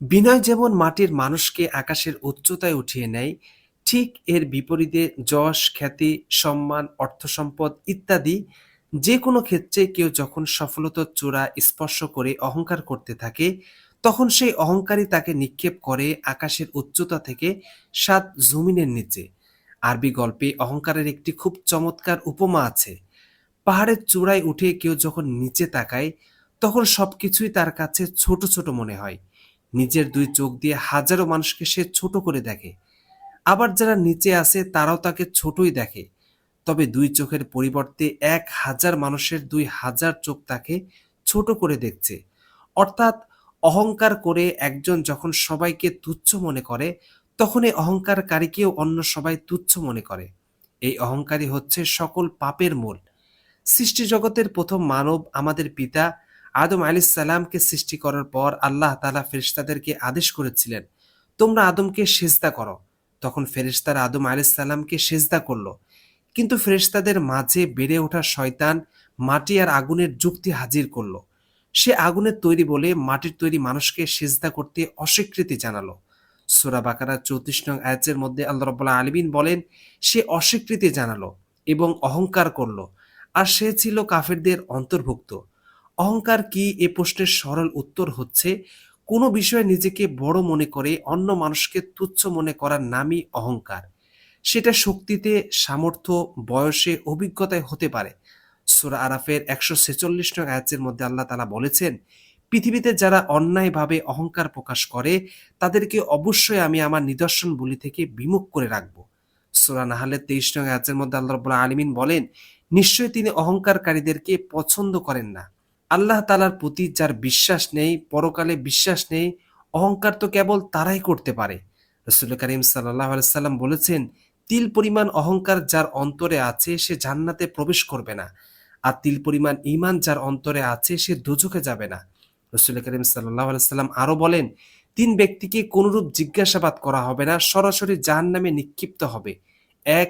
বিনয় যেমন মাটির মানুষকে আকাশের উচ্চতায় উঠিয়ে নেয়, ঠিক এর বিপরীতে যশ, খ্যাতি, সম্মান, অর্থসম্পদ ইত্যাদি যে কোনো ক্ষেত্রে কেউ যখন সফলতার চূড়া স্পর্শ করে অহংকার করতে থাকে, তখন সেই অহংকারই তাকে নিক্ষেপ করে আকাশের উচ্চতা থেকে ৭ জমিনের নিচে। আরবি গল্পে অহংকারের একটি খুব চমৎকার উপমা আছে। পাহাড়ের চূড়ায় উঠে কেউ যখন নিচে তাকায়, তখন সবকিছুই তার কাছে ছোট ছোট মনে হয়। নিজের ২ চোখ দিয়ে হাজারো মানুষকে সে ছোট করে দেখে। আবার যারা নিচে আছে তারাও তাকে ছোটই দেখে। তবে ২ চোখের পরিবর্তে ১,০০০ মানুষের ২,০০০ চোখ তাকে ছোট করে দেখছে। অর্থাৎ অহংকার করে একজন যখন সবাইকে তুচ্ছ মনে করে, তখন এই অহংকারকারীকেও অন্য সবাই তুচ্ছ মনে করে। এই অহংকারই হচ্ছে সকল পাপের মূল। সৃষ্টি জগতের প্রথম মানব আমাদের পিতা আদম আলাইহিসসালামকে সৃষ্টি করার পর আল্লাহ তাআলা ফেরেশতাদেরকে আদেশ করেছিলেন, তোমরা আদমকে সেজদা করো। তখন ফেরেশতারা আদম আলাইহিসসালামকে সেজদা করল। কিন্তু ফেরেশতাদের মাঝে বেড়ে ওঠা শয়তান মাটি আর আগুনের যুক্তি হাজির করল। সে আগুনের তৈরি বলে মাটির তৈরি মানুষকে সেজদা করতে অস্বীকৃতি জানালো। সূরা বাকারার ৩৪ নং আয়াতের মধ্যে আল্লাহ রাব্বুল আলামিন বলেন, সে অস্বীকৃতি জানালো এবং অহংকার করল, আর সে ছিল কাফেরদের অন্তর্ভুক্ত। অহংকার কি, এ প্রশ্নের সরল উত্তর হচ্ছে, কোনো বিষয়ে নিজেকে বড় মনে করে অন্য মানুষকে তুচ্ছ মনে করার নামই অহংকার। সেটা শক্তিতে, সামর্থ্য, বয়সে, অভিজ্ঞতায় হতে পারে। সূরা আরাফের ১৪৬ নং আয়াতের মধ্যে আল্লাহ তাআলা বলেছেন, পৃথিবীতে যারা অন্যায়ভাবে অহংকার প্রকাশ করে তাদেরকে অবশ্যই আমি আমার নিদর্শনগুলি থেকে বিমুখ করে রাখব। সূরা নাহলের ২৩ নং আয়াতের মধ্যে আল্লাহ রাব্বুল আলামিন বলেন, নিশ্চয়ই তিনি অহংকারকারীদেরকে পছন্দ করেন না। আল্লাহ তাআলার প্রতি যার বিশ্বাস নেই, পরকালে বিশ্বাস নেই, অহংকার তো কেবল তারাই করতে পারে। রাসূল করিম সাল্লাল্লাহু আলাইহি সাল্লাম বলেছেন, তিল পরিমাণ অহংকার যার অন্তরে আছে সে জান্নাতে প্রবেশ করবে না, আর তিল পরিমাণ ঈমান যার অন্তরে আছে সে দোজখে যাবে না। রাসূল করিম সাল্লাল্লাহু আলাইহি সাল্লাম আরো বলেন, ৩ ব্যক্তিকে কোনরূপ জিজ্ঞাসাবাদ করা হবে না, সরাসরি জাহান্নামে নিক্ষিপ্ত হবে। ১.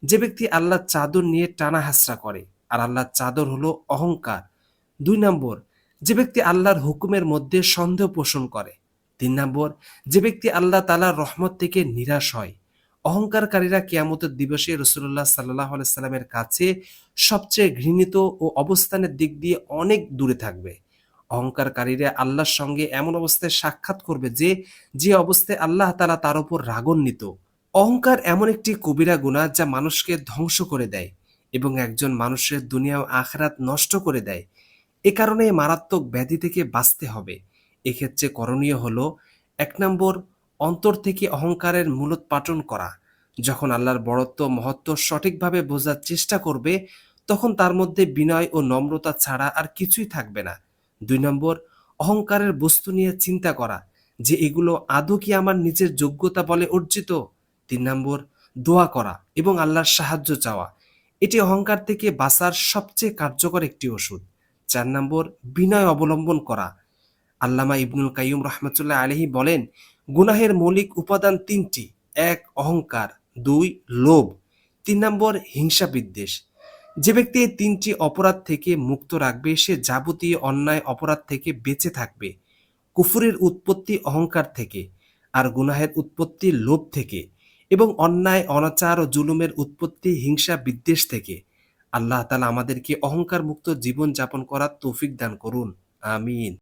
যে ব্যক্তি আল্লাহর চাদর নিয়ে টানা হেঁচড়া করে, আর আল্লাহর চাদর হলো অহংকার। ২ নম্বর, যে ব্যক্তি আল্লাহর হুকুমের মধ্যে সন্দেহ পোষণ করে। ৩ নম্বর, যে ব্যক্তি আল্লাহ তাআলার রহমত থেকে নিরাশ হয়। অহংকারকারীরা কিয়ামতের দিবসে রাসূলুল্লাহ সাল্লাল্লাহু আলাইহি সাল্লামের কাছে সবচেয়ে ঘৃণিত ও অবস্থানের দিক দিয়ে অনেক দূরে থাকবে। অহংকারকারীরা আল্লাহর সঙ্গে এমন অবস্থায় সাক্ষাৎ করবে যে অবস্থায় আল্লাহ তাআলা তার উপর রাগান্বিত। অহংকার এমন একটি কবিরা গুনাহ যা মানুষকে ধ্বংস করে দেয় এবং একজন মানুষের দুনিয়া ও আখিরাত নষ্ট করে দেয়। এ কারণে এই মারাত্মক ব্যাধি থেকে বাঁচতে হবে। এক্ষেত্রে করণীয় হলো, ১ নম্বর, অন্তর থেকে অহংকারের মূলোৎপাটন করা। যখন আল্লাহর বড়ত্ব, মহত্ব সঠিকভাবে বোঝার চেষ্টা করবে, তখন তার মধ্যে বিনয় ও নম্রতা ছাড়া আর কিছুই থাকবে না। ২ নম্বর, অহংকারের বস্তু নিয়ে চিন্তা করা যে এগুলো আদৌ কি আমার নিজের যোগ্যতা বলে অর্জিত। ৩ নম্বর, দোয়া করা এবং আল্লাহর সাহায্য চাওয়া। এটি অহংকার থেকে বাঁচার সবচেয়ে কার্যকর একটি ওষুধ। ৪ নম্বর, বিনয় অবলম্বন করা। আল্লামা ইবনুল কাইয়ুম রাহমাতুল্লাহ আলাইহি বলেন, গুনাহের মৌলিক উপাদান ৩টি। ১. অহংকার। ২. লোভ। ৩ নম্বর, হিংসা বিদ্বেষ। যে ব্যক্তি এই ৩টি অপরাধ থেকে মুক্ত রাখবে সে যাবতীয় অন্যায় অপরাধ থেকে বেঁচে থাকবে। কুফরের উৎপত্তি অহংকার থেকে, আর গুনাহের উৎপত্তি লোভ থেকে, এবং অন্যায়, অনাচার ও জুলুমের উৎপত্তি হিংসা বিদ্বেষ থেকে। আল্লাহ তাআলা আমাদেরকে অহংকার মুক্ত জীবন যাপন করার তৌফিক দান করুন। আমিন।